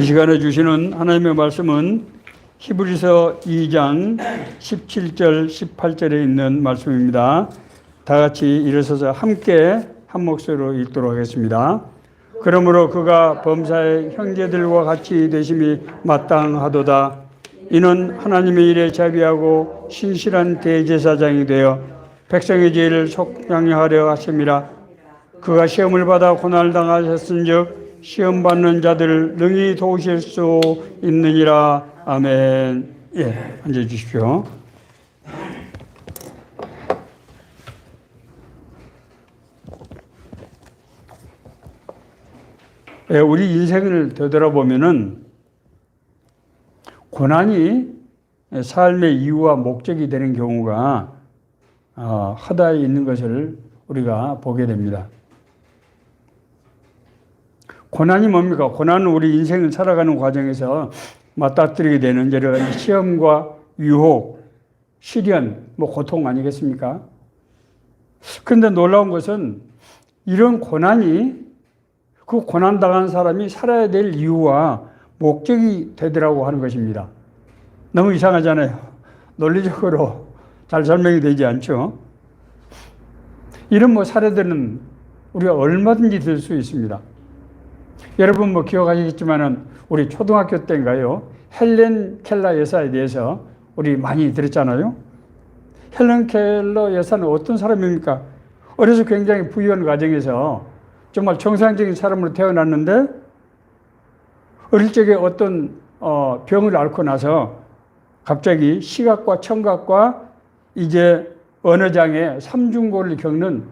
이 시간에 주시는 하나님의 말씀은 히브리서 2장 17절 18절에 있는 말씀입니다. 다 같이 일어서서 함께 한 목소리로 읽도록 하겠습니다. 그러므로 그가 범사의 형제들과 같이 되심이 마땅하도다. 이는 하나님의 일에 자비하고 신실한 대제사장이 되어 백성의 죄를 속량하려 하심이라. 그가 시험을 받아 고난을 당하셨은즉 시험 받는 자들을 능히 도우실 수 있느니라. 아멘. 예, 앉아 주십시오. 예, 우리 인생을 되돌아보면은 고난이 삶의 이유와 목적이 되는 경우가 허다히 있는 것을 우리가 보게 됩니다. 고난이 뭡니까? 고난은 우리 인생을 살아가는 과정에서 맞닥뜨리게 되는 여러 가지 시험과 유혹, 시련, 고통 아니겠습니까? 그런데 놀라운 것은 이런 고난이 그 고난당한 사람이 살아야 될 이유와 목적이 되더라고 하는 것입니다. 너무 이상하잖아요. 논리적으로 잘 설명이 되지 않죠? 이런 사례들은 우리가 얼마든지 들 수 있습니다. 여러분 기억하시겠지만은 우리 초등학교 때인가요? 헬렌 켈러 여사에 대해서 우리 많이 들었잖아요. 헬렌 켈러 여사는 어떤 사람입니까? 어려서 굉장히 부유한 가정에서 정말 정상적인 사람으로 태어났는데 어릴 적에 어떤 병을 앓고 나서 갑자기 시각과 청각과 이제 언어장애 삼중고를 겪는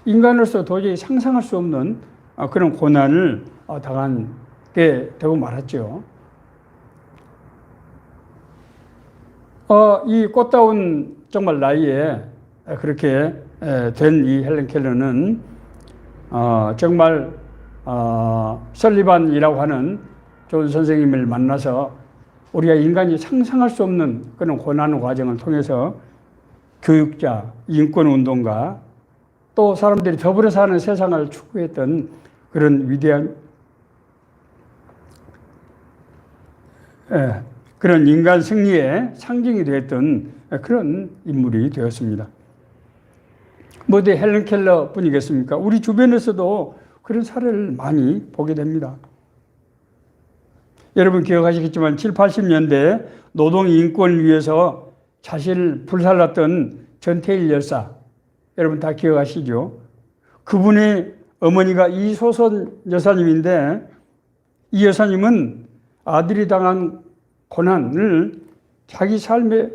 인간으로서 도저히 상상할 수 없는 그런 고난을 당하게 되고 말았죠. 이 꽃다운 정말 나이에 그렇게 된 이 헬렌 켈러는 정말 설리반이라고 하는 좋은 선생님을 만나서 우리가 인간이 상상할 수 없는 그런 고난 과정을 통해서 교육자, 인권운동가, 또 사람들이 더불어 사는 세상을 추구했던 그런 위대한 그런 인간 승리의 상징이 되었던 그런 인물이 되었습니다. 모두 헬렌 켈러 뿐이겠습니까? 우리 주변에서도 그런 사례를 많이 보게 됩니다. 여러분 기억하시겠지만 7, 80년대 노동인권을 위해서 자신을 불살랐던 전태일 여사, 여러분 다 기억하시죠? 그분의 어머니가 이소선 여사님인데 이 여사님은 아들이 당한 고난을 자기 삶에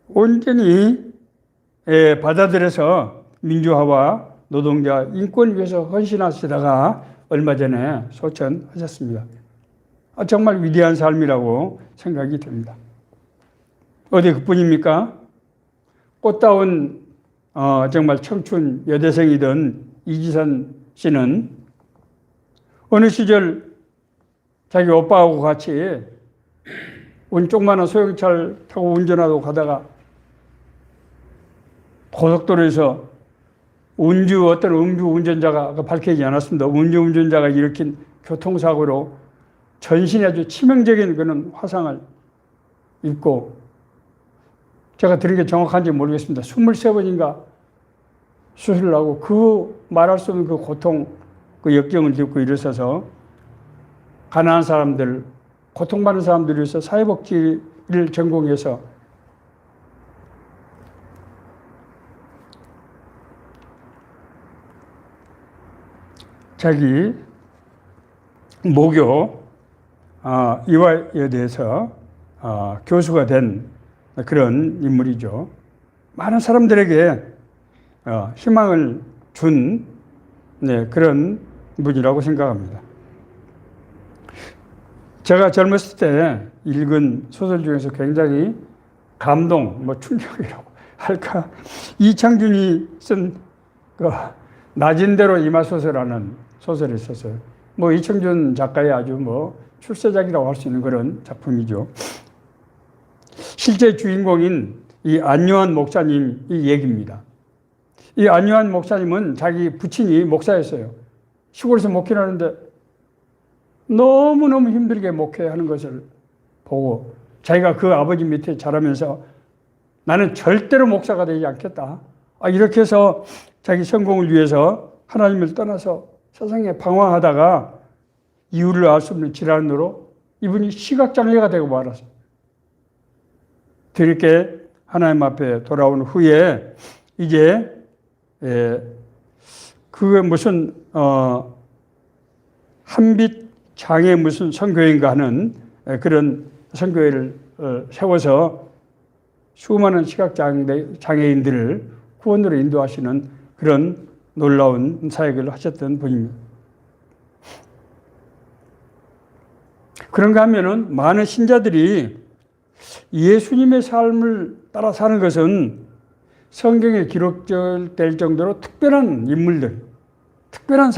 온전히 받아들여서 민주화와 노동자 인권을 위해서 헌신하시다가 얼마 전에 소천하셨습니다. 정말 위대한 삶이라고 생각이 됩니다. 어디 그뿐입니까? 꽃다운 정말 청춘 여대생이던 이지선 씨는 어느 시절 자기 오빠하고 같이 조그마한 소형차를 타고 운전하고 가다가 고속도로에서 어떤 음주 운전자가 밝혀지지 않았습니다. 음주 운전자가 일으킨 교통사고로 전신에 아주 치명적인 그런 화상을 입고 제가 들은 게 정확한지 모르겠습니다. 23번인가 수술을 하고 그 말할 수 없는 그 고통, 그 역경을 겪고 일어서서 가난한 사람들, 고통받는 사람들을 위해서 사회복지를 전공해서 자기 모교 이화여대에서 교수가 된 그런 인물이죠. 많은 사람들에게 희망을 준 그런 분이라고 생각합니다. 제가 젊었을 때 읽은 소설 중에서 굉장히 감동, 충격이라고 할까, 이창준이 쓴 낮은 대로 임하소서라는 소설이 있었어요. 이창준 작가의 아주 출세작이라고 할 수 있는 그런 작품이죠. 실제 주인공인 이 안요한 목사님 이 얘기입니다. 이 안요한 목사님은 자기 부친이 목사였어요. 시골에서 목회를 하는데 너무너무 힘들게 목회하는 것을 보고 자기가 그 아버지 밑에 자라면서 나는 절대로 목사가 되지 않겠다. 이렇게 해서 자기 성공을 위해서 하나님을 떠나서 세상에 방황하다가 이유를 알 수 없는 질환으로 이분이 시각장애가 되고 말았어요. 뒤늦게 하나님 앞에 돌아온 후에 이제 그게 무슨 한빛 장애 무슨 선교회인가 하는 그런 선교회를 세워서 수많은 시각장애인들을 구원으로 인도하시는 그런 놀라운 사역을 하셨던 분입니다. 그런가 하면은 많은 신자들이 예수님의 삶을 따라 사는 것은 성경에 기록될 정도로 특별한 인물들, 특별한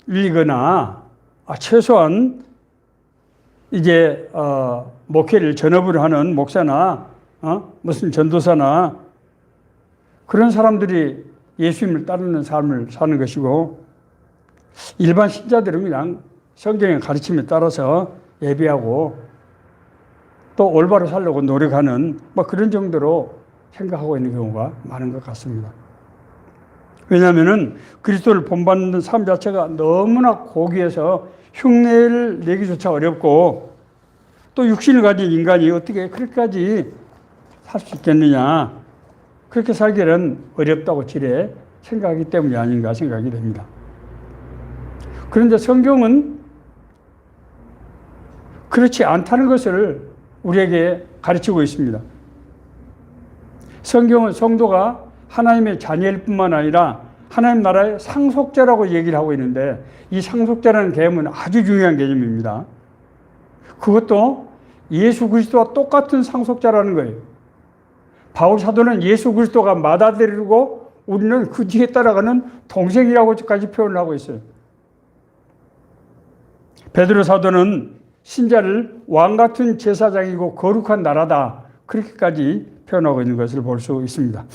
사람들이거나 최소한 이제 목회를 전업으로 하는 목사나 무슨 전도사나 그런 사람들이 예수님을 따르는 삶을 사는 것이고 일반 신자들은 그냥 성경의 가르침에 따라서 예배하고 또 올바로 살려고 노력하는 그런 정도로 생각하고 있는 경우가 많은 것 같습니다. 왜냐하면 그리스도를 본받는 삶 자체가 너무나 고귀해서 흉내를 내기조차 어렵고 또 육신을 가진 인간이 어떻게 그렇게까지 살 수 있겠느냐, 그렇게 살기는 어렵다고 지레 생각하기 때문이 아닌가 생각이 됩니다. 그런데 성경은 그렇지 않다는 것을 우리에게 가르치고 있습니다. 성경은 성도가 하나님의 자녀일 뿐만 아니라 하나님 나라의 상속자라고 얘기를 하고 있는데 이 상속자라는 개념은 아주 중요한 개념입니다. 그것도 예수 그리스도와 똑같은 상속자라는 거예요. 바울 사도는 예수 그리스도가 맏아들이고 우리는 그 뒤에 따라가는 동생이라고까지 표현을 하고 있어요. 베드로 사도는 신자를 왕같은 제사장이고 거룩한 나라다, 그렇게까지 표현하고 있는 것을 볼 수 있습니다.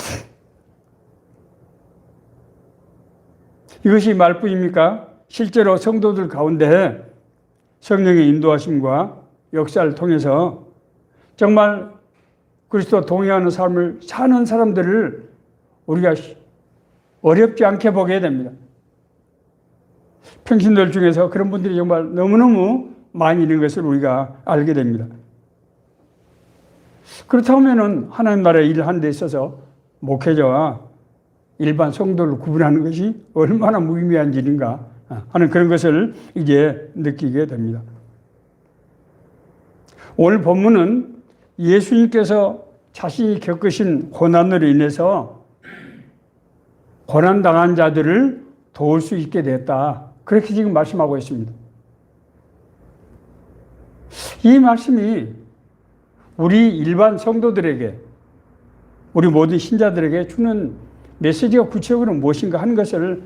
이것이 말뿐입니까? 실제로 성도들 가운데 성령의 인도하심과 역사를 통해서 정말 그리스도와 동행하는 삶을 사는 사람들을 우리가 어렵지 않게 보게 됩니다. 평신들 중에서 그런 분들이 정말 너무너무 많이 있는 것을 우리가 알게 됩니다. 그렇다면 하나님 나라의 일을 하는 데 있어서 목회자와 일반 성도를 구분하는 것이 얼마나 무의미한 일인가 하는 그런 것을 이제 느끼게 됩니다. 오늘 본문은 예수님께서 자신이 겪으신 고난으로 인해서 고난당한 자들을 도울 수 있게 됐다, 그렇게 지금 말씀하고 있습니다. 이 말씀이 우리 일반 성도들에게, 우리 모든 신자들에게 주는 메시지가 구체적으로 무엇인가 하는 것을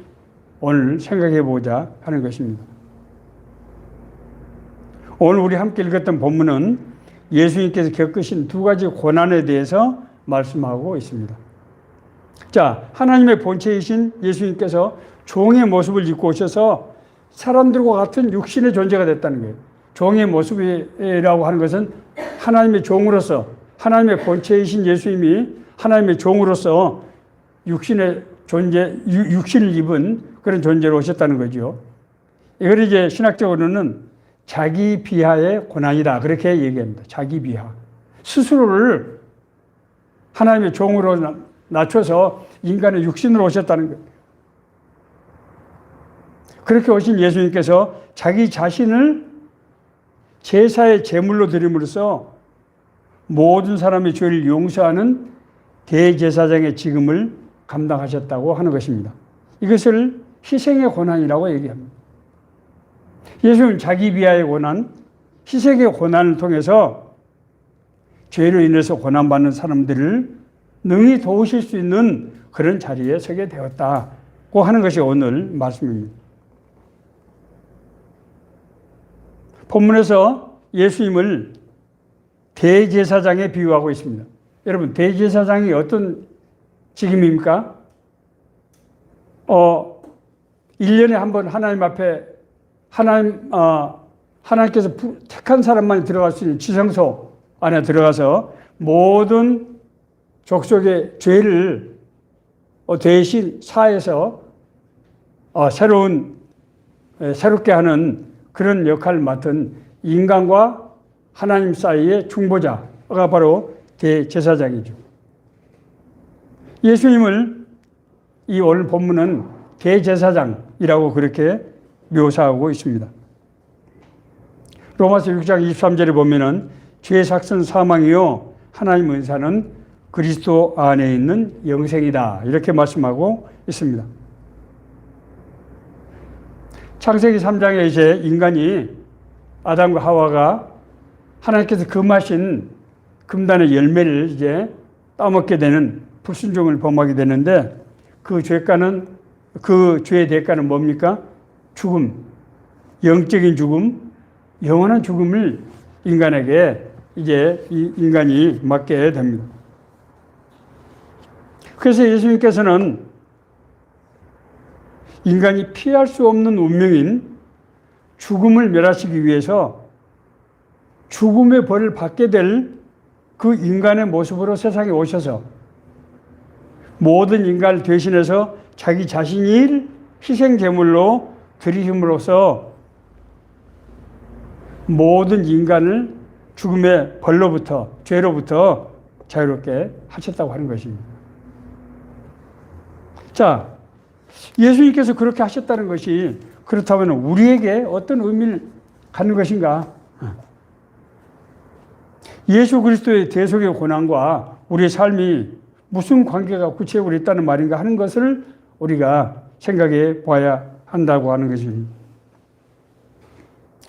오늘 생각해 보자 하는 것입니다. 오늘 우리 함께 읽었던 본문은 예수님께서 겪으신 두 가지 고난에 대해서 말씀하고 있습니다. 자, 하나님의 본체이신 예수님께서 종의 모습을 입고 오셔서 사람들과 같은 육신의 존재가 됐다는 거예요. 종의 모습이라고 하는 것은 하나님의 종으로서, 하나님의 본체이신 예수님이 하나님의 종으로서 육신의 존재, 육신을 입은 그런 존재로 오셨다는 거죠. 이걸 이제 신학적으로는 자기 비하의 고난이다, 그렇게 얘기합니다. 자기 비하. 스스로를 하나님의 종으로 낮춰서 인간의 육신으로 오셨다는 거예요. 그렇게 오신 예수님께서 자기 자신을 제사의 제물로 드림으로써 모든 사람의 죄를 용서하는 대제사장의 직임을 감당하셨다고 하는 것입니다. 이것을 희생의 고난이라고 얘기합니다. 예수님은 자기 비하의 고난, 희생의 고난을 통해서 죄로 인해서 고난받는 사람들을 능히 도우실 수 있는 그런 자리에 서게 되었다고 하는 것이 오늘 말씀입니다. 본문에서 예수님을 대제사장에 비유하고 있습니다. 여러분, 대제사장이 어떤 직임입니까? 1년에 한 번 하나님 앞에 하나님께서 택한 사람만 들어갈 수 있는 지성소 안에 들어가서 모든 족속의 죄를 대신 사해서 새롭게 하는 그런 역할을 맡은 인간과 하나님 사이의 중보자가 바로 대제사장이죠. 예수님을 이 오늘 본문은 대제사장이라고 그렇게 묘사하고 있습니다. 로마서 6장 23절에 보면은 죄의 삭은 사망이요 하나님 은사는 그리스도 안에 있는 영생이다 이렇게 말씀하고 있습니다. 창세기 3장에 이제 인간이 아담과 하와가 하나님께서 금하신 금단의 열매를 이제 따먹게 되는 불순종을 범하게 되는데 그 죄의 대가는 뭡니까? 죽음, 영적인 죽음, 영원한 죽음을 인간에게 이제 이 인간이 맞게 됩니다. 그래서 예수님께서는 인간이 피할 수 없는 운명인 죽음을 멸하시기 위해서 죽음의 벌을 받게 될 그 인간의 모습으로 세상에 오셔서 모든 인간을 대신해서 자기 자신을 희생제물로 드리심으로써 모든 인간을 죽음의 벌로부터 죄로부터 자유롭게 하셨다고 하는 것입니다. 자, 예수님께서 그렇게 하셨다는 것이 그렇다면 우리에게 어떤 의미를 갖는 것인가? 예수 그리스도의 대속의 고난과 우리의 삶이 무슨 관계가 구체적으로 있다는 말인가 하는 것을 우리가 생각해 봐야 한다고 하는 것입니다.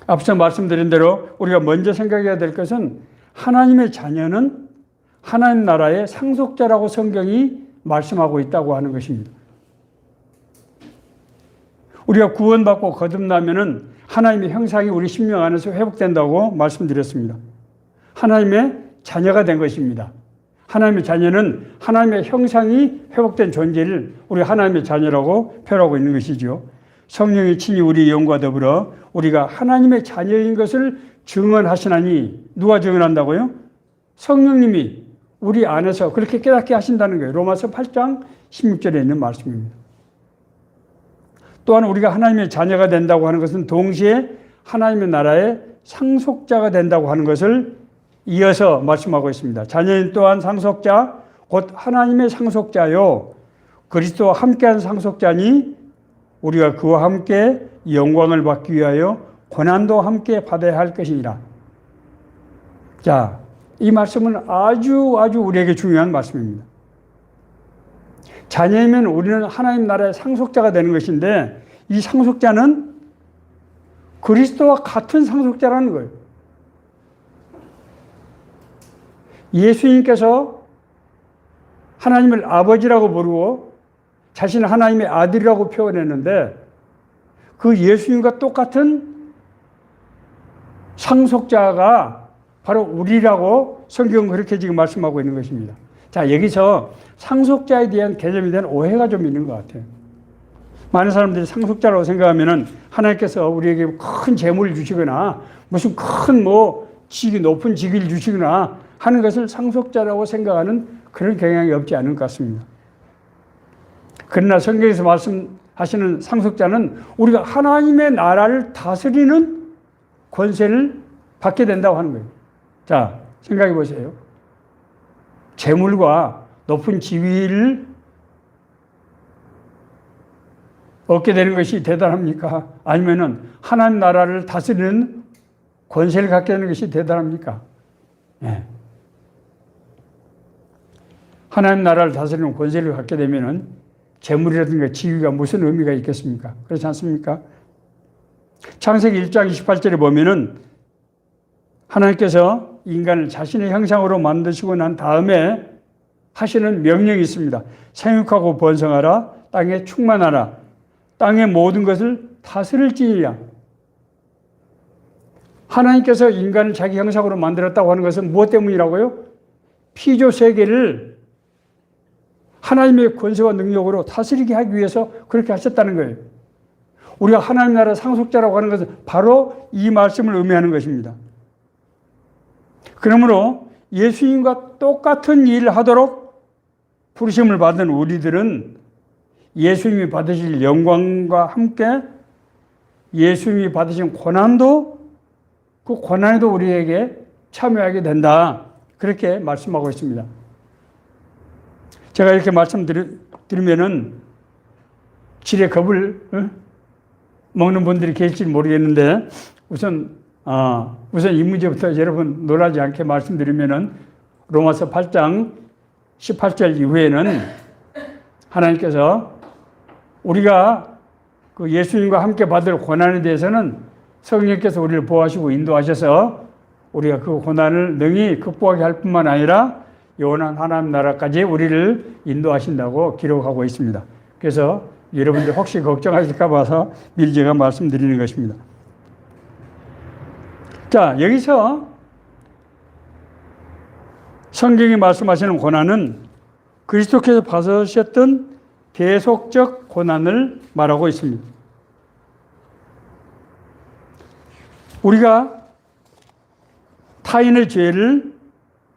앞서 말씀드린 대로 우리가 먼저 생각해야 될 것은 하나님의 자녀는 하나님 나라의 상속자라고 성경이 말씀하고 있다고 하는 것입니다. 우리가 구원받고 거듭나면은 하나님의 형상이 우리 심령 안에서 회복된다고 말씀드렸습니다. 하나님의 자녀가 된 것입니다. 하나님의 자녀는 하나님의 형상이 회복된 존재를 우리 하나님의 자녀라고 표현하고 있는 것이죠. 성령이 친히 우리 영과 더불어 우리가 하나님의 자녀인 것을 증언하시나니 누가 증언한다고요? 성령님이 우리 안에서 그렇게 깨닫게 하신다는 거예요. 로마서 8장 16절에 있는 말씀입니다. 또한 우리가 하나님의 자녀가 된다고 하는 것은 동시에 하나님의 나라의 상속자가 된다고 하는 것을 이어서 말씀하고 있습니다. 자녀인 또한 상속자, 곧 하나님의 상속자요. 그리스도와 함께한 상속자니 우리가 그와 함께 영광을 받기 위하여 고난도 함께 받아야 할 것이니라. 자, 이 말씀은 아주 우리에게 중요한 말씀입니다. 자녀이면 우리는 하나님 나라의 상속자가 되는 것인데 이 상속자는 그리스도와 같은 상속자라는 거예요. 예수님께서 하나님을 아버지라고 부르고 자신을 하나님의 아들이라고 표현했는데 그 예수님과 똑같은 상속자가 바로 우리라고 성경은 그렇게 지금 말씀하고 있는 것입니다. 자, 여기서 상속자에 대한 개념에 대한 오해가 좀 있는 것 같아요. 많은 사람들이 상속자라고 생각하면은 하나님께서 우리에게 큰 재물을 주시거나 무슨 큰 높은 직위를 주시거나 하는 것을 상속자라고 생각하는 그런 경향이 없지 않은 것 같습니다. 그러나 성경에서 말씀하시는 상속자는 우리가 하나님의 나라를 다스리는 권세를 받게 된다고 하는 거예요. 자, 생각해 보세요. 재물과 높은 지위를 얻게 되는 것이 대단합니까? 아니면은 하나님 나라를 다스리는 권세를 갖게 되는 것이 대단합니까? 네. 하나님 나라를 다스리는 권세를 갖게 되면은 재물이라든가 지위가 무슨 의미가 있겠습니까? 그렇지 않습니까? 창세기 1장 28절에 보면은 하나님께서 인간을 자신의 형상으로 만드시고 난 다음에 하시는 명령이 있습니다. 생육하고 번성하라, 땅에 충만하라, 땅의 모든 것을 다스릴지니라. 하나님께서 인간을 자기 형상으로 만들었다고 하는 것은 무엇 때문이라고요? 피조 세계를 하나님의 권세와 능력으로 다스리게 하기 위해서 그렇게 하셨다는 거예요. 우리가 하나님 나라 상속자라고 하는 것은 바로 이 말씀을 의미하는 것입니다. 그러므로 예수님과 똑같은 일을 하도록 부르심을 받은 우리들은 예수님이 받으실 영광과 함께 예수님이 받으신 고난도 그 고난에도 우리에게 참여하게 된다. 그렇게 말씀하고 있습니다. 제가 이렇게 말씀드리면은 지레 겁을 먹는 분들이 계실지 모르겠는데 우선 이 문제부터 여러분 놀라지 않게 말씀드리면은 로마서 8장 18절 이후에는 하나님께서 우리가 그 예수님과 함께 받을 고난에 대해서는 성령께서 우리를 보호하시고 인도하셔서 우리가 그 고난을 능히 극복하게 할 뿐만 아니라 영원한 하나님 나라까지 우리를 인도하신다고 기록하고 있습니다. 그래서 여러분들 혹시 걱정하실까 봐서 미리 제가 말씀드리는 것입니다. 자, 여기서 성경이 말씀하시는 고난은 그리스도께서 받으셨던 계속적 고난을 말하고 있습니다. 우리가 타인의 죄를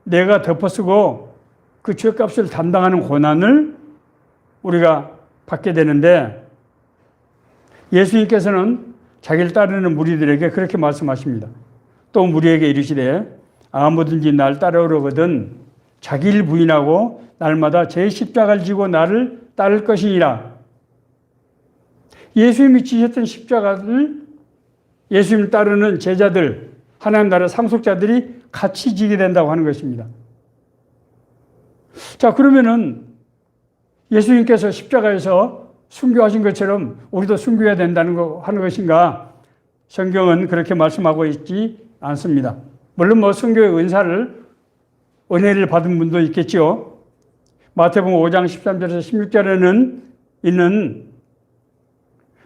내가 덮어쓰고 그 죄값을 담당하는 고난을 우리가 받게 되는데 예수님께서는 자기를 따르는 무리들에게 그렇게 말씀하십니다. 또 무리에게 이르시되 아무든지 날 따르거든 자기를 부인하고 날마다 제 십자가를 지고 나를 따를 것이니라. 예수님이 지셨던 십자가를 예수님을 따르는 제자들, 하나님 나라 상속자들이 같이 지게 된다고 하는 것입니다. 자, 그러면은 예수님께서 십자가에서 순교하신 것처럼 우리도 순교해야 된다는 하는 것인가? 성경은 그렇게 말씀하고 있지 않습니다. 물론 순교의 은혜를 받은 분도 있겠지요. 마태복음 5장 13절에서 16절에는 있는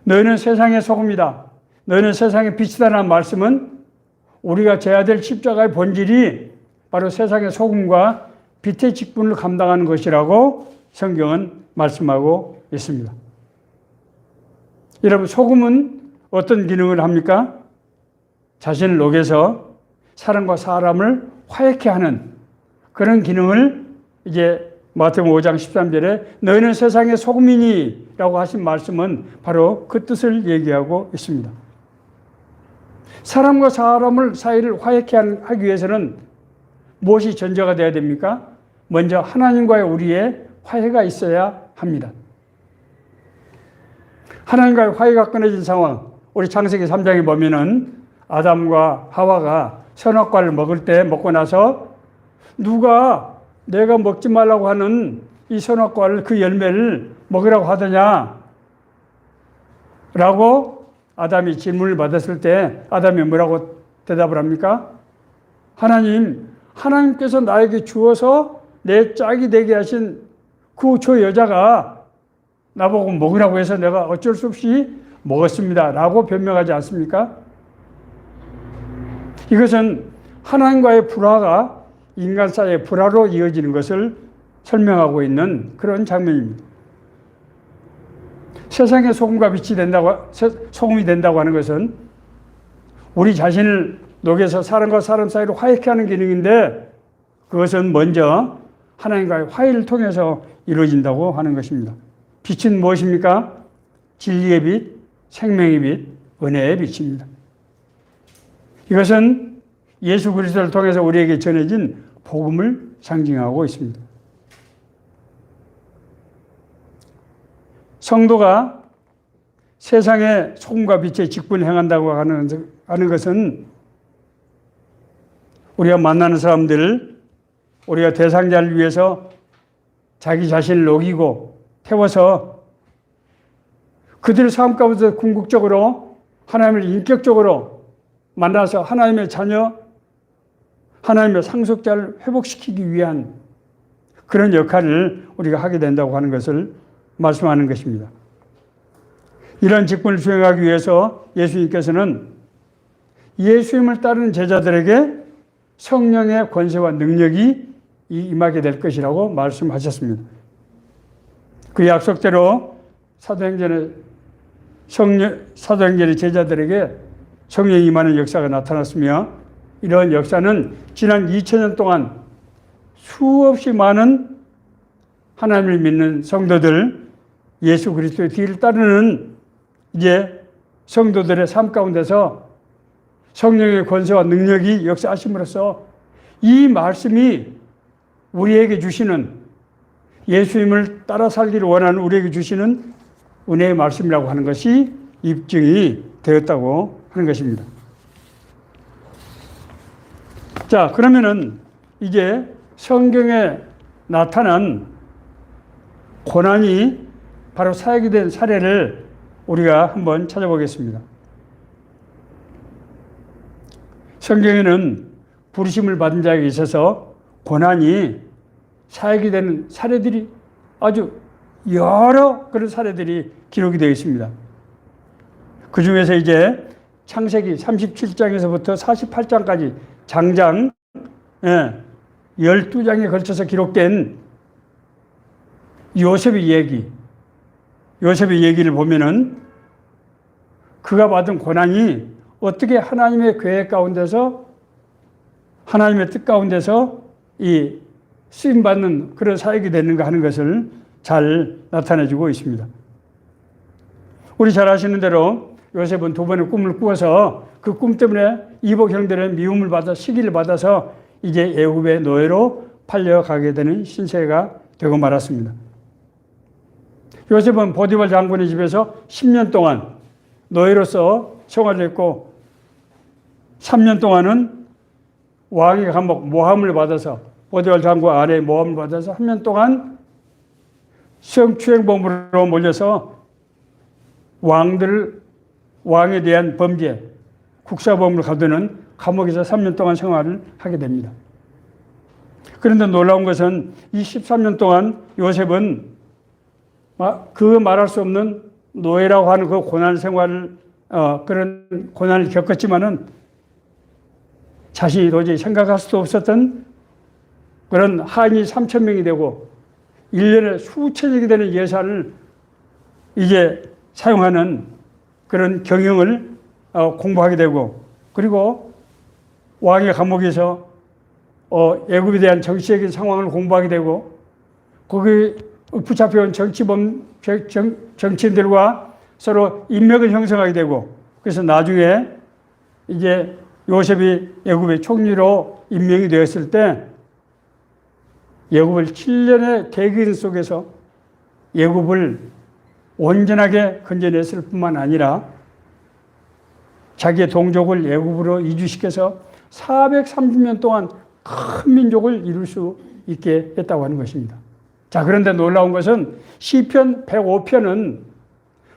너희는 세상의 소금이다. 너희는 세상의 빛이다라는 말씀은 우리가 져야 될 십자가의 본질이 바로 세상의 소금과 빛의 직분을 감당하는 것이라고 성경은 말씀하고 있습니다. 여러분, 소금은 어떤 기능을 합니까? 자신을 녹여서 사람과 사람을 화해케 하는 그런 기능을 이제 마태복음 5장 13절에 너희는 세상의 소금이니 라고 하신 말씀은 바로 그 뜻을 얘기하고 있습니다. 사람과 사람을 사이를 화해케 하기 위해서는 무엇이 전제가 되어야 됩니까? 먼저 하나님과의 우리의 화해가 있어야 합니다. 하나님과의 화해가 끊어진 상황, 우리 창세기 3장에 보면은 아담과 하와가 선악과를 먹고 나서 누가 내가 먹지 말라고 하는 이 선악과를 그 열매를 먹으라고 하더냐 라고 아담이 질문을 받았을 때 아담이 뭐라고 대답을 합니까? 하나님께서 나에게 주어서 내 짝이 되게 하신 저 여자가 나보고 먹으라고 해서 내가 어쩔 수 없이 먹었습니다 라고 변명하지 않습니까? 이것은 하나님과의 불화가 인간 사이의 불화로 이어지는 것을 설명하고 있는 그런 장면입니다. 세상에 소금과 빛이 소금이 된다고 하는 것은 우리 자신을 녹여서 사람과 사람 사이로 화해케 하는 기능인데 그것은 먼저 하나님과의 화해를 통해서 이루어진다고 하는 것입니다. 빛은 무엇입니까? 진리의 빛, 생명의 빛, 은혜의 빛입니다. 이것은 예수 그리스도를 통해서 우리에게 전해진 복음을 상징하고 있습니다. 성도가 세상의 소금과 빛의 직분을 행한다고 하는 것은 우리가 만나는 사람들, 우리가 대상자를 위해서 자기 자신을 녹이고 태워서 그들의 삶 가운데 궁극적으로 하나님을 인격적으로 만나서 하나님의 자녀, 하나님의 상속자를 회복시키기 위한 그런 역할을 우리가 하게 된다고 하는 것을 말씀하는 것입니다. 이런 직분을 수행하기 위해서 예수님께서는 예수님을 따르는 제자들에게 성령의 권세와 능력이 임하게 될 것이라고 말씀하셨습니다. 그 약속대로 사도행전의 사도행전의 제자들에게 성령이 임하는 역사가 나타났으며, 이러한 역사는 지난 2000년 동안 수없이 많은 하나님을 믿는 성도들, 예수 그리스도의 뒤를 따르는 이제 성도들의 삶 가운데서 성령의 권세와 능력이 역사하심으로써 이 말씀이 우리에게 주시는, 예수님을 따라 살기를 원하는 우리에게 주시는 은혜의 말씀이라고 하는 것이 입증이 되었다고 하는 것입니다. 자, 그러면은 이제 성경에 나타난 고난이 바로 사역이 된 사례를 우리가 한번 찾아보겠습니다. 성경에는 부르심을 받은 자에게 있어서 고난이 사역이 되는 사례들이 아주 여러 그런 사례들이 기록이 되어 있습니다. 그 중에서 이제 창세기 37장에서부터 48장까지 장장 12장에 걸쳐서 기록된 요셉의 얘기를 보면은 그가 받은 고난이 어떻게 하나님의 계획 가운데서, 하나님의 뜻 가운데서 이 쓰임받는 그런 사역이 되는가 하는 것을 잘 나타내주고 있습니다. 우리 잘 아시는 대로 요셉은 두 번의 꿈을 꾸어서 그 꿈 때문에 이복 형들의 미움을 받아 시기를 받아서 이제 애굽의 노예로 팔려가게 되는 신세가 되고 말았습니다. 요셉은 보디발 장군의 집에서 10년 동안 노예로서 생활을 했고 3년 동안은 왕의 감옥 모함을 받아서, 보디발 장군 아래에 모함을 받아서 3년 동안 성추행범으로 몰려서 왕에 대한 범죄, 국사범으로 가두는 감옥에서 3년 동안 생활을 하게 됩니다. 그런데 놀라운 것은 이 13년 동안 요셉은 그 말할 수 없는 노예라고 하는 그 고난 생활을, 그런 고난을 겪었지만은 자신이 도저히 생각할 수도 없었던 그런 하인이 3,000명이 되고 1년에 수천억이 되는 예산을 이제 사용하는 그런 경영을 공부하게 되고, 그리고 왕의 감옥에서 애굽에 대한 정치적인 상황을 공부하게 되고, 거기 붙잡혀온 정치인들과 서로 인맥을 형성하게 되고, 그래서 나중에 이제 요셉이 애굽의 총리로 임명이 되었을 때 애굽을 7년의 대기근 속에서 애굽을 온전하게 건져냈을 뿐만 아니라 자기의 동족을 애굽으로 이주시켜서 430년 동안 큰 민족을 이룰 수 있게 했다고 하는 것입니다. 자, 그런데 놀라운 것은 시편 105편은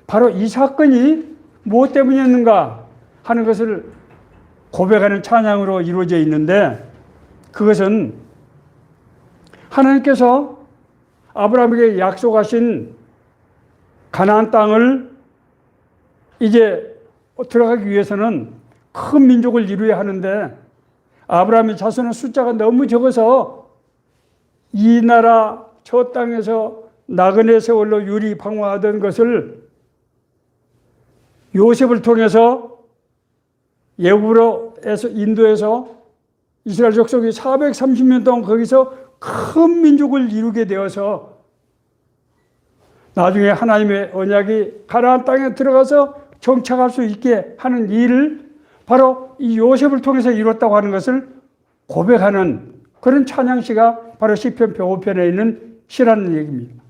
바로 이 사건이 무엇 때문이었는가 하는 것을 고백하는 찬양으로 이루어져 있는데, 그것은 하나님께서 아브라함에게 약속하신 가나안 땅을 이제 들어가기 위해서는 큰 민족을 이루어야 하는데, 아브라함의 자손의 숫자가 너무 적어서 이 나라 저 땅에서 나그네 세월로 유리방황하던 것을 요셉을 통해서 애굽으로에서 인도에서 이스라엘 족속이 430년 동안 거기서 큰 민족을 이루게 되어서 나중에 하나님의 언약이 가나안 땅에 들어가서 정착할 수 있게 하는 일을 바로 이 요셉을 통해서 이뤘다고 하는 것을 고백하는 그런 찬양시가 바로 시편 105편에 있는 시라는 얘기입니다.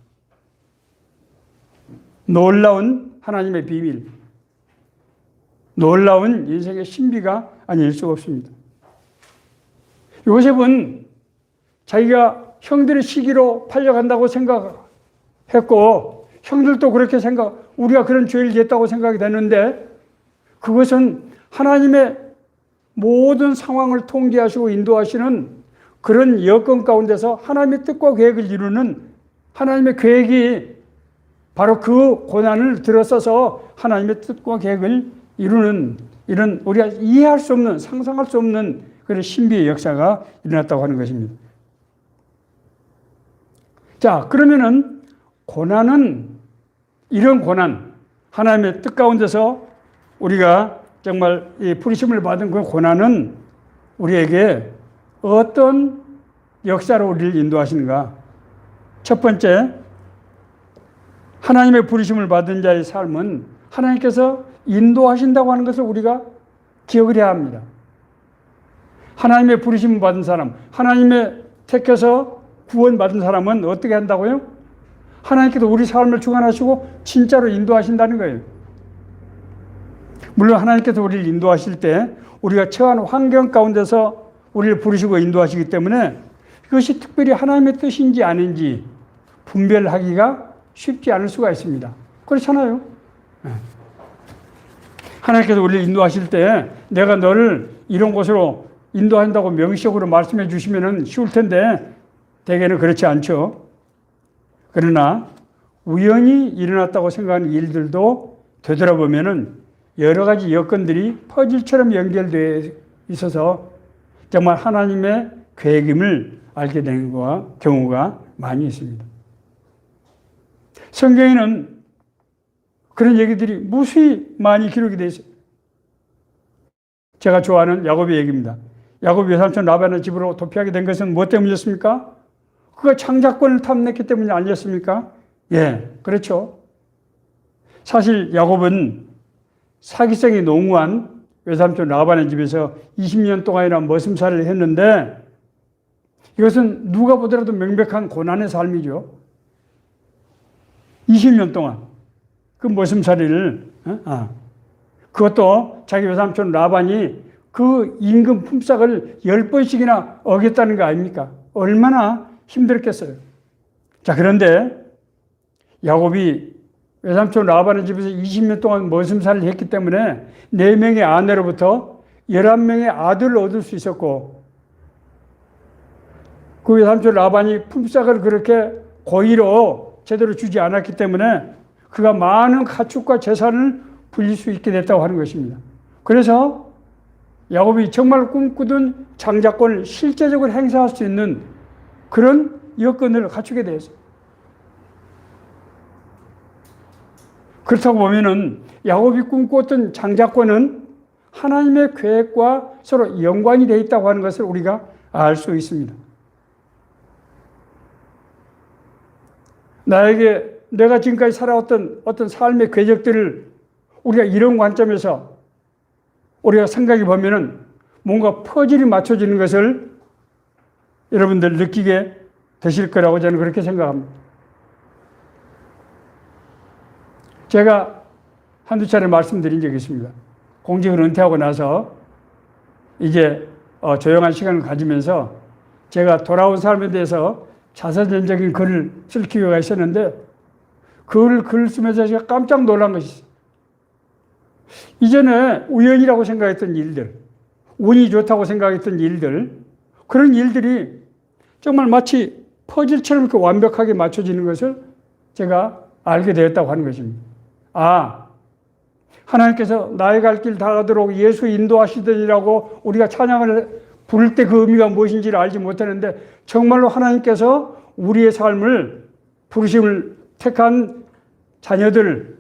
놀라운 하나님의 비밀, 놀라운 인생의 신비가 아닐 수가 없습니다. 요셉은 자기가 형들의 시기로 팔려간다고 생각했고, 형들도 그렇게 우리가 그런 죄를 지었다고 생각이 되는데, 그것은 하나님의 모든 상황을 통제하시고 인도하시는 그런 여건 가운데서 하나님의 뜻과 계획을 이루는 하나님의 계획이 바로 그 고난을 들어서서 하나님의 뜻과 계획을 이루는 이런 우리가 이해할 수 없는, 상상할 수 없는 그런 신비의 역사가 일어났다고 하는 것입니다. 자, 그러면은 고난은, 이런 고난, 하나님의 뜻 가운데서 우리가 정말 이 부르심을 받은 그 고난은 우리에게 어떤 역사로 우리를 인도하시는가? 첫 번째, 하나님의 부르심을 받은 자의 삶은 하나님께서 인도하신다고 하는 것을 우리가 기억을 해야 합니다. 하나님의 부르심을 받은 사람, 하나님의 택해서 구원받은 사람은 어떻게 한다고요? 하나님께서 우리 삶을 주관하시고 진짜로 인도하신다는 거예요. 물론 하나님께서 우리를 인도하실 때 우리가 처한 환경 가운데서 우리를 부르시고 인도하시기 때문에 그것이 특별히 하나님의 뜻인지 아닌지 분별하기가 쉽지 않을 수가 있습니다. 그렇잖아요. 하나님께서 우리를 인도하실 때 내가 너를 이런 곳으로 인도한다고 명시적으로 말씀해 주시면 쉬울 텐데 대개는 그렇지 않죠. 그러나 우연히 일어났다고 생각하는 일들도 되돌아보면 여러 가지 여건들이 퍼즐처럼 연결되어 있어서 정말 하나님의 계획임을 알게 되는 경우가 많이 있습니다. 성경에는 그런 얘기들이 무수히 많이 기록이 되어 있어요. 제가 좋아하는 야곱의 얘기입니다. 야곱이 외삼촌 라반의 집으로 도피하게 된 것은 무엇 때문이었습니까? 그가 창작권을 탐냈기 때문이 아니었습니까? 예, 그렇죠. 사실 야곱은 사기성이 농후한 외삼촌 라반의 집에서 20년 동안이나 머슴살이를 했는데 이것은 누가 보더라도 명백한 고난의 삶이죠. 20년 동안 그 머슴살이를 그것도 자기 외삼촌 라반이 그 임금 품삯을 10번씩이나 어겼다는 거 아닙니까? 얼마나 힘들었겠어요. 자, 그런데 야곱이 외삼촌 라반의 집에서 20년 동안 머슴살이를 했기 때문에 4명의 아내로부터 11명의 아들을 얻을 수 있었고 그 외삼촌 라반이 품삯을 그렇게 고의로 제대로 주지 않았기 때문에 그가 많은 가축과 재산을 불릴 수 있게 됐다고 하는 것입니다. 그래서 야곱이 정말 꿈꾸던 장자권을 실제적으로 행사할 수 있는 그런 여건을 갖추게 되었어요. 그렇다고 보면은 야곱이 꿈꿨던 장자권은 하나님의 계획과 서로 연관이 되어 있다고 하는 것을 우리가 알 수 있습니다. 내가 지금까지 살아왔던 어떤 삶의 궤적들을 우리가 이런 관점에서 우리가 생각해 보면은 뭔가 퍼즐이 맞춰지는 것을 여러분들 느끼게 되실 거라고 저는 그렇게 생각합니다. 제가 한두 차례 말씀드린 적이 있습니다. 공직을 은퇴하고 나서 이제 조용한 시간을 가지면서 제가 돌아온 삶에 대해서 자서전적인 글을 쓸 기회가 있었는데 글을 쓰면서 제가 깜짝 놀란 것이 있어요. 이전에 우연이라고 생각했던 일들, 운이 좋다고 생각했던 일들, 그런 일들이 정말 마치 퍼즐처럼 이렇게 완벽하게 맞춰지는 것을 제가 알게 되었다고 하는 것입니다. 하나님께서 나의 갈 길 다 가도록 예수 인도하시더니라고 우리가 찬양을 부를 때 그 의미가 무엇인지를 알지 못했는데 정말로 하나님께서 우리의 삶을 부르심을 택한 자녀들,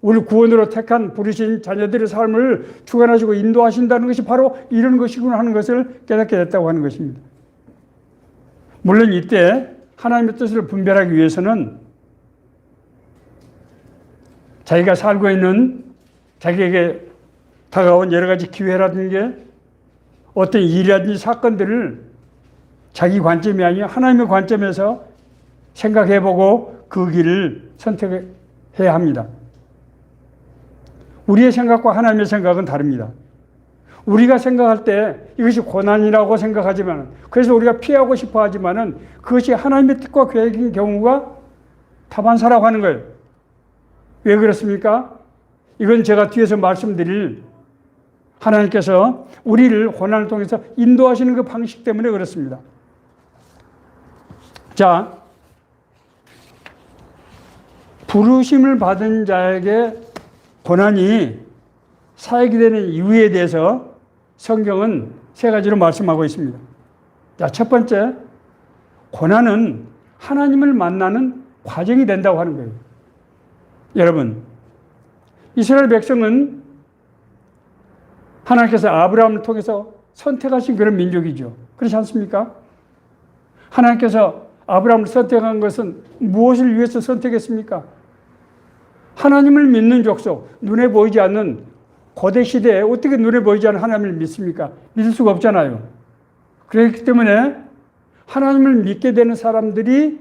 우리 구원으로 택한 부르신 자녀들의 삶을 주관하시고 인도하신다는 것이 바로 이런 것이구나 하는 것을 깨닫게 됐다고 하는 것입니다. 물론 이때 하나님의 뜻을 분별하기 위해서는 자기가 살고 있는 자기에게 다가온 여러 가지 기회라든지 어떤 일이라든지 사건들을 자기 관점이 아니라 하나님의 관점에서 생각해보고 그 길을 선택해야 합니다. 우리의 생각과 하나님의 생각은 다릅니다. 우리가 생각할 때 이것이 고난이라고 생각하지만 그래서 우리가 피하고 싶어 하지만은 그것이 하나님의 뜻과 계획인 경우가 다반사라고 하는 거예요. 왜 그렇습니까? 이건 제가 뒤에서 말씀드릴 하나님께서 우리를 고난을 통해서 인도하시는 그 방식 때문에 그렇습니다. 자, 부르심을 받은 자에게 고난이 사역이 되는 이유에 대해서 성경은 3가지로 말씀하고 있습니다. 자, 첫 번째, 고난은 하나님을 만나는 과정이 된다고 하는 거예요. 여러분, 이스라엘 백성은 하나님께서 아브라함을 통해서 선택하신 그런 민족이죠. 그렇지 않습니까? 하나님께서 아브라함을 선택한 것은 무엇을 위해서 선택했습니까? 하나님을 믿는 족속, 눈에 보이지 않는 고대 시대에 어떻게 눈에 보이지 않는 하나님을 믿습니까? 믿을 수가 없잖아요. 그렇기 때문에 하나님을 믿게 되는 사람들이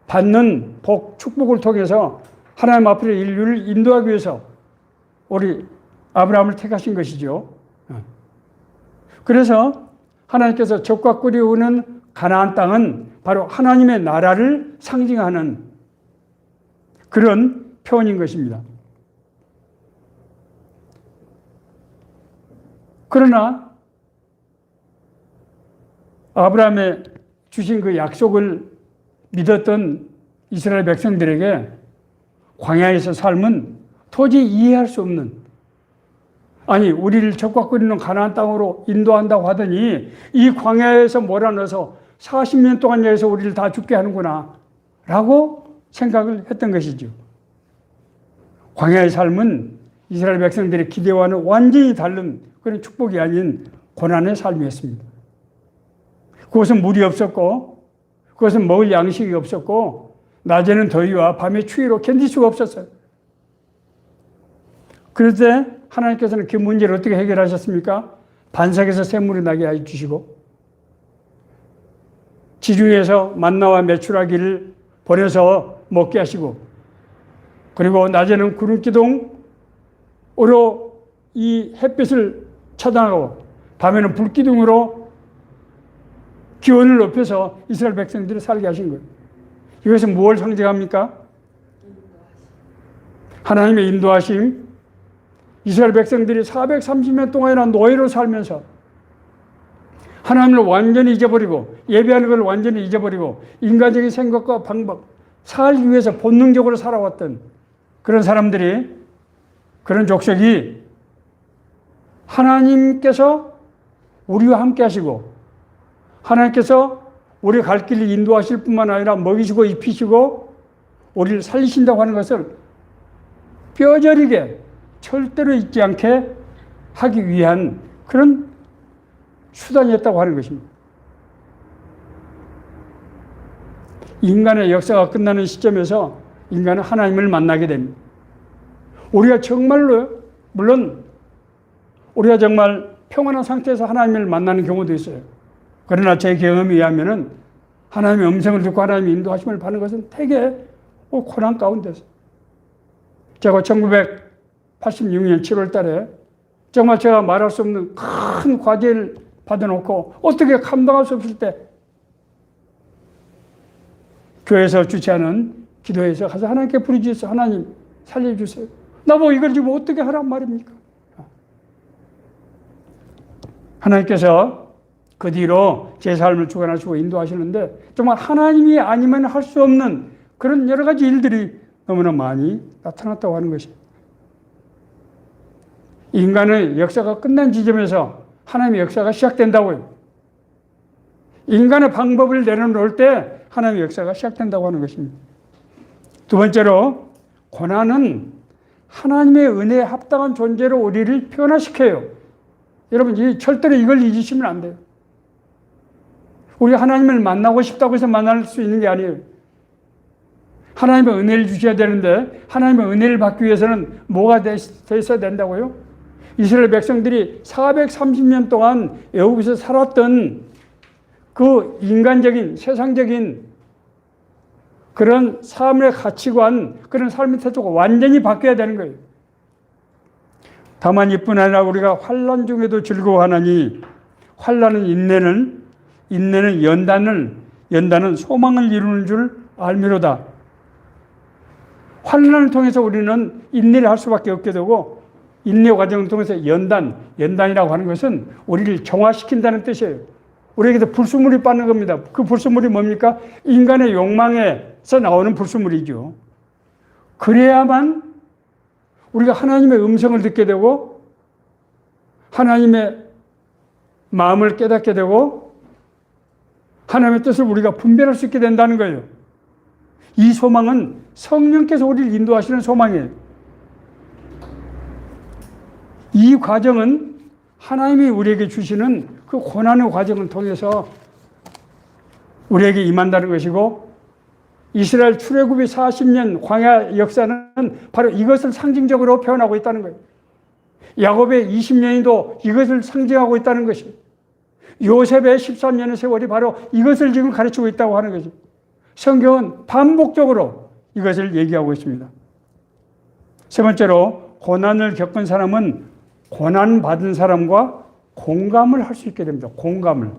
받는 복, 축복을 통해서 하나님 앞으로 인류를 인도하기 위해서 우리 아브라함을 택하신 것이죠. 그래서 하나님께서 적과 꿀이 흐르는 가나안 땅은 바로 하나님의 나라를 상징하는 그런 표현인 것입니다. 그러나 아브라함의 주신 그 약속을 믿었던 이스라엘 백성들에게 광야에서 삶은 도저히 이해할 수 없는, 아니 우리를 적과 꿀이는 가나안 땅으로 인도한다고 하더니 이 광야에서 몰아넣어서 40년 동안 여기서 우리를 다 죽게 하는구나 라고 생각을 했던 것이죠. 광야의 삶은 이스라엘 백성들의 기대와는 완전히 다른 그런 축복이 아닌 고난의 삶이었습니다. 그것은 물이 없었고, 그것은 먹을 양식이 없었고, 낮에는 더위와 밤의 추위로 견딜 수가 없었어요. 그럴 때 하나님께서는 그 문제를 어떻게 해결하셨습니까? 반석에서 샘물이 나게 해주시고, 지중해에서 만나와 메추라기를 보내서 먹게 하시고, 그리고 낮에는 구름기둥으로 이 햇빛을 차단하고, 밤에는 불기둥으로 기온을 높여서 이스라엘 백성들을 살게 하신 거예요. 이것은 무엇을 상징합니까? 하나님의 인도하심. 이스라엘 백성들이 430년 동안이나 노예로 살면서 하나님을 완전히 잊어버리고 예배하는 걸 완전히 잊어버리고 인간적인 생각과 방법, 살기 위해서 본능적으로 살아왔던 그런 사람들이, 그런 족속이 하나님께서 우리와 함께 하시고 하나님께서 우리 갈 길을 인도하실 뿐만 아니라 먹이시고 입히시고 우리를 살리신다고 하는 것을 뼈저리게 절대로 잊지 않게 하기 위한 그런 수단이었다고 하는 것입니다. 인간의 역사가 끝나는 시점에서 인간은 하나님을 만나게 됩니다. 우리가 정말로, 물론 우리가 정말 평안한 상태에서 하나님을 만나는 경우도 있어요. 그러나 제 경험에 의하면은 하나님의 음성을 듣고 하나님의 인도하심을 받는 것은 되게 고난 가운데서. 제가 1986년 7월 달에 정말 제가 말할 수 없는 큰 과제를 받아놓고 어떻게 감당할 수 없을 때 교회에서 주최하는 기도회에서 가서 하나님께 부르짖어서 하나님 살려주세요. 나보고 이걸 지금 어떻게 하란 말입니까? 하나님께서 그 뒤로 제 삶을 주관하시고 인도하시는데 정말 하나님이 아니면 할 수 없는 그런 여러 가지 일들이 너무나 많이 나타났다고 하는 것입니다. 인간의 역사가 끝난 지점에서 하나님의 역사가 시작된다고요. 인간의 방법을 내려놓을 때 하나님의 역사가 시작된다고 하는 것입니다. 두 번째로, 고난은 하나님의 은혜에 합당한 존재로 우리를 변화시켜요. 여러분, 절대로 이걸 잊으시면 안 돼요. 우리 하나님을 만나고 싶다고 해서 만날 수 있는 게 아니에요. 하나님의 은혜를 주셔야 되는데 하나님의 은혜를 받기 위해서는 뭐가 돼 있어야 된다고요? 이스라엘 백성들이 430년 동안 애굽에서 살았던 그 인간적인, 세상적인 그런 삶의 가치관, 그런 삶의 태도가 완전히 바뀌어야 되는 거예요. 다만 이뿐 아니라 우리가 환난 중에도 즐거워하나니, 환난은 인내는 연단은 소망을 이루는 줄 알미로다. 환난을 통해서 우리는 인내를 할 수밖에 없게 되고, 인내 과정을 통해서 연단이라고 하는 것은 우리를 정화시킨다는 뜻이에요. 우리에게도 불순물이 빠는 겁니다. 그 불순물이 뭡니까? 인간의 욕망에서 나오는 불순물이죠. 그래야만 우리가 하나님의 음성을 듣게 되고 하나님의 마음을 깨닫게 되고 하나님의 뜻을 우리가 분별할 수 있게 된다는 거예요. 이 소망은 성령께서 우리를 인도하시는 소망이에요. 이 과정은 하나님이 우리에게 주시는 그 고난의 과정을 통해서 우리에게 임한다는 것이고, 이스라엘 출애굽의 40년 광야 역사는 바로 이것을 상징적으로 표현하고 있다는 거예요. 야곱의 20년도 이것을 상징하고 있다는 것이에요. 요셉의 13년의 세월이 바로 이것을 지금 가르치고 있다고 하는 거죠. 성경은 반복적으로 이것을 얘기하고 있습니다. 세 번째로, 고난을 겪은 사람은 고난받은 사람과 공감을 할 수 있게 됩니다. 공감을.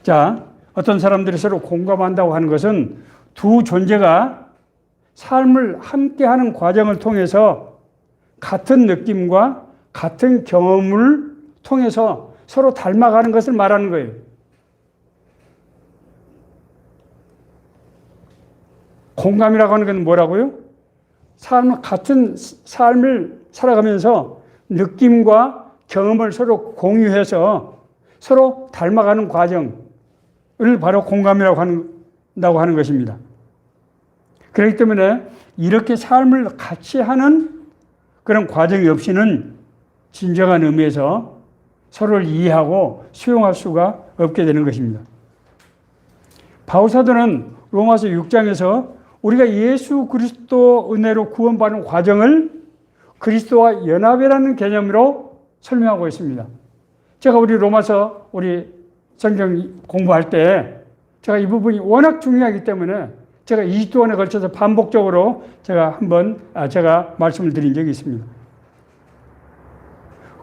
자, 어떤 사람들이 서로 공감한다고 하는 것은 두 존재가 삶을 함께하는 과정을 통해서 같은 느낌과 같은 경험을 통해서 서로 닮아가는 것을 말하는 거예요. 공감이라고 하는 건 뭐라고요? 같은 삶을 살아가면서 느낌과 경험을 서로 공유해서 서로 닮아가는 과정을 바로 공감이라고 한다고 하는 것입니다. 그렇기 때문에 이렇게 삶을 같이 하는 그런 과정이 없이는 진정한 의미에서 서로를 이해하고 수용할 수가 없게 되는 것입니다. 바울사도는 로마서 6장에서 우리가 예수 그리스도 은혜로 구원받는 과정을 그리스도와 연합이라는 개념으로 설명하고 있습니다. 제가 우리 성경 공부할 때 제가 이 부분이 워낙 중요하기 때문에 제가 2주 동안에 걸쳐서 반복적으로 제가 말씀을 드린 적이 있습니다.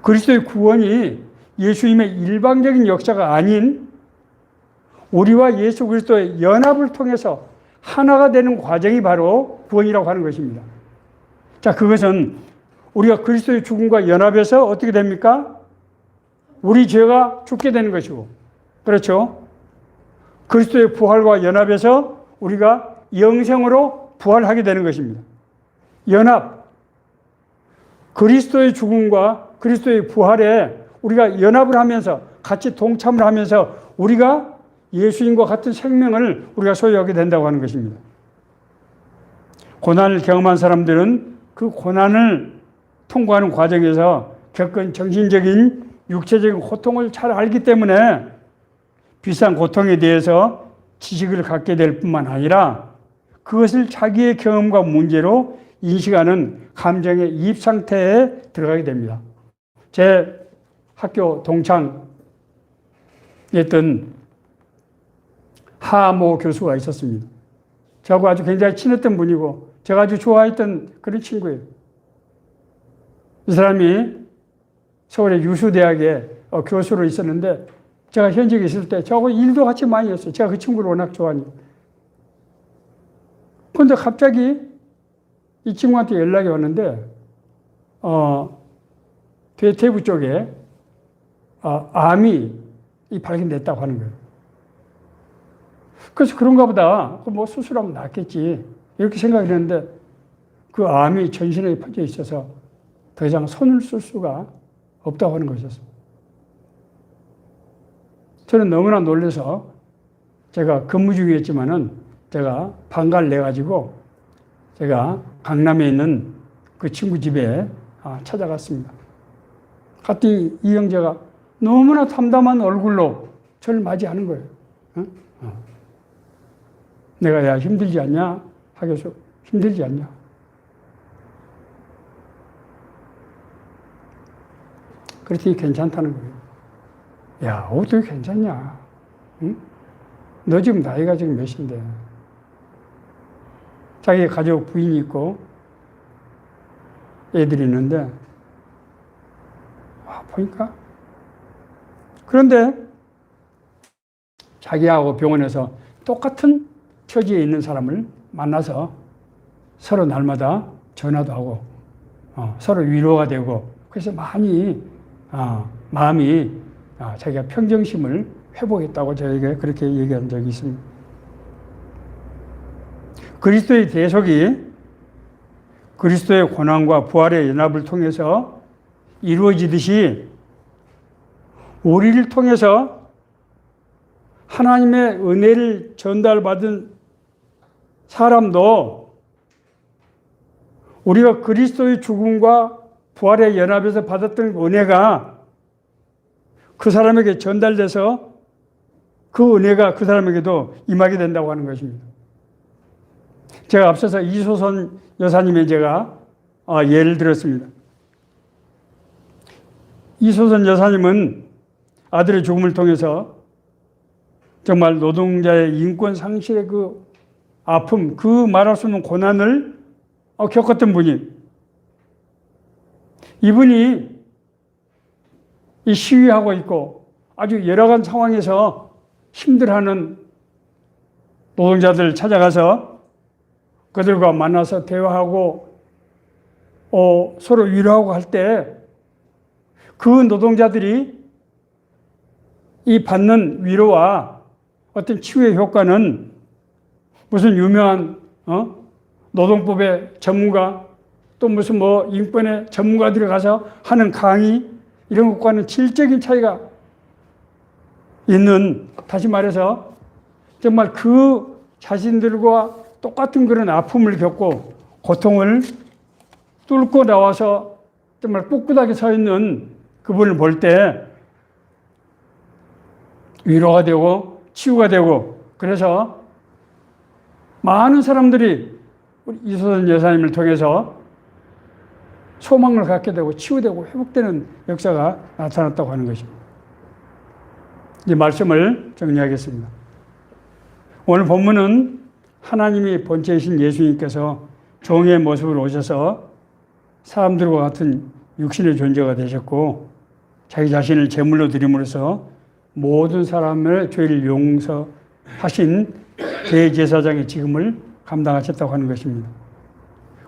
그리스도의 구원이 예수님의 일방적인 역사가 아닌 우리와 예수 그리스도의 연합을 통해서 하나가 되는 과정이 바로 구원이라고 하는 것입니다. 자, 그것은 우리가 그리스도의 죽음과 연합해서 어떻게 됩니까? 우리 죄가 죽게 되는 것이고, 그렇죠? 그리스도의 부활과 연합해서 우리가 영생으로 부활하게 되는 것입니다. 연합. 그리스도의 죽음과 그리스도의 부활에 우리가 연합을 하면서 같이 동참을 하면서 우리가 예수님과 같은 생명을 우리가 소유하게 된다고 하는 것입니다. 고난을 경험한 사람들은 그 고난을 통과하는 과정에서 겪은 정신적인 육체적인 고통을 잘 알기 때문에 비싼 고통에 대해서 지식을 갖게 될 뿐만 아니라 그것을 자기의 경험과 문제로 인식하는 감정의 이입 상태에 들어가게 됩니다. 제 학교 동창이었던 하모 교수가 있었습니다. 저하고 아주 굉장히 친했던 분이고 제가 아주 좋아했던 그런 친구예요. 이 사람이 서울의 유수대학에 교수로 있었는데 제가 현직에 있을 때 저하고 일도 같이 많이 했어요. 제가 그 친구를 워낙 좋아하니까. 그런데 갑자기 이 친구한테 연락이 왔는데 대퇴부 쪽에 암이 발견됐다고 하는 거예요. 그래서 그런가 보다. 뭐 수술하면 낫겠지. 이렇게 생각을 했는데 그 암이 전신에 퍼져 있어서 더 이상 손을 쓸 수가 없다고 하는 것이었습니다. 저는 너무나 놀라서 제가 근무 중이었지만은 제가 방가를 내가지고 제가 강남에 있는 그 친구 집에 찾아갔습니다. 갔더니 이 형제가 너무나 담담한 얼굴로 저를 맞이하는 거예요. 내가 야 힘들지 않냐? 하교수 힘들지 않냐? 그랬더니 괜찮다는 거예요. 야 어떻게 괜찮냐? 응? 너 지금 나이가 지금 몇인데? 자기 가족 부인이 있고 애들이 있는데 보니까 그런데 자기하고 병원에서 똑같은 처지에 있는 사람을 만나서 서로 날마다 전화도 하고 서로 위로가 되고 그래서 많이 마음이 자기가 평정심을 회복했다고 저에게 그렇게 얘기한 적이 있습니다. 그리스도의 대속이 그리스도의 고난과 부활의 연합을 통해서 이루어지듯이 우리를 통해서 하나님의 은혜를 전달받은 사람도 우리가 그리스도의 죽음과 부활의 연합에서 받았던 은혜가 그 사람에게 전달돼서 그 은혜가 그 사람에게도 임하게 된다고 하는 것입니다. 제가 앞서서 이소선 여사님의 제가 예를 들었습니다. 이소선 여사님은 아들의 죽음을 통해서 정말 노동자의 인권 상실의 그 아픔, 그 말할 수 없는 고난을 겪었던 분이, 이분이 이 시위하고 있고 아주 여러 가지 상황에서 힘들어하는 노동자들 찾아가서 그들과 만나서 대화하고 서로 위로하고 할 때 그 노동자들이 이 받는 위로와 어떤 치유의 효과는 무슨 유명한 노동법의 전문가 또 무슨 인권의 전문가들이 가서 하는 강의 이런 것과는 질적인 차이가 있는, 다시 말해서 정말 그 자신들과 똑같은 그런 아픔을 겪고 고통을 뚫고 나와서 정말 꿋꿋하게 서 있는 그분을 볼 때 위로가 되고 치유가 되고, 그래서 많은 사람들이 우리 이소선 여사님을 통해서 소망을 갖게 되고 치유되고 회복되는 역사가 나타났다고 하는 것입니다. 이제 말씀을 정리하겠습니다. 오늘 본문은 하나님이 본체이신 예수님께서 종의 모습으로 오셔서 사람들과 같은 육신의 존재가 되셨고 자기 자신을 제물로 드림으로써 모든 사람의 죄를 용서하신 대제사장의 직임을 감당하셨다고 하는 것입니다.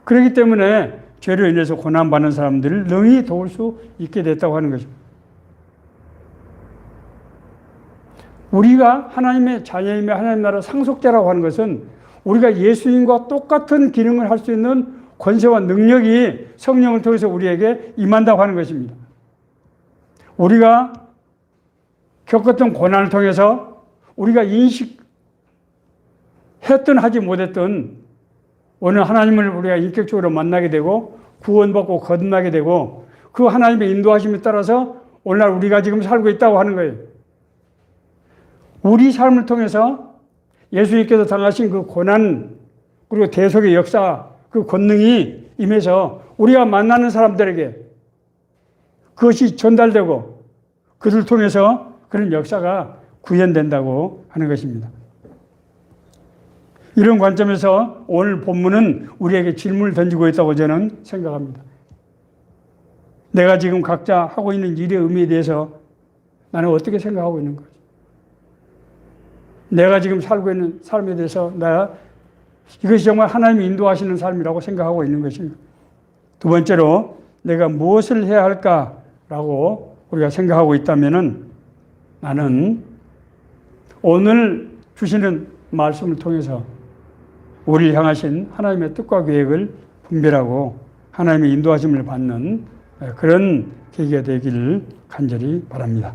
그렇기 때문에 죄로 인해서 고난받는 사람들을 능히 도울 수 있게 됐다고 하는 것입니다. 우리가 하나님의 자녀이며 하나님 나라 상속자라고 하는 것은 우리가 예수님과 똑같은 기능을 할 수 있는 권세와 능력이 성령을 통해서 우리에게 임한다고 하는 것입니다. 우리가 겪었던 고난을 통해서 우리가 인식했든 하지 못했든 오늘 하나님을 우리가 인격적으로 만나게 되고 구원받고 거듭나게 되고 그 하나님의 인도하심에 따라서 오늘날 우리가 지금 살고 있다고 하는 거예요. 우리 삶을 통해서 예수님께서 당하신 그 고난 그리고 대속의 역사, 그 권능이 임해서 우리가 만나는 사람들에게 그것이 전달되고 그들을 통해서 그런 역사가 구현된다고 하는 것입니다. 이런 관점에서 오늘 본문은 우리에게 질문을 던지고 있다고 저는 생각합니다. 내가 지금 각자 하고 있는 일의 의미에 대해서 나는 어떻게 생각하고 있는 거지? 내가 지금 살고 있는 삶에 대해서 이것이 정말 하나님이 인도하시는 삶이라고 생각하고 있는 것입니다. 두 번째로 내가 무엇을 해야 할까라고 우리가 생각하고 있다면은 나는 오늘 주시는 말씀을 통해서 우리를 향하신 하나님의 뜻과 계획을 분별하고 하나님의 인도하심을 받는 그런 계기가 되기를 간절히 바랍니다.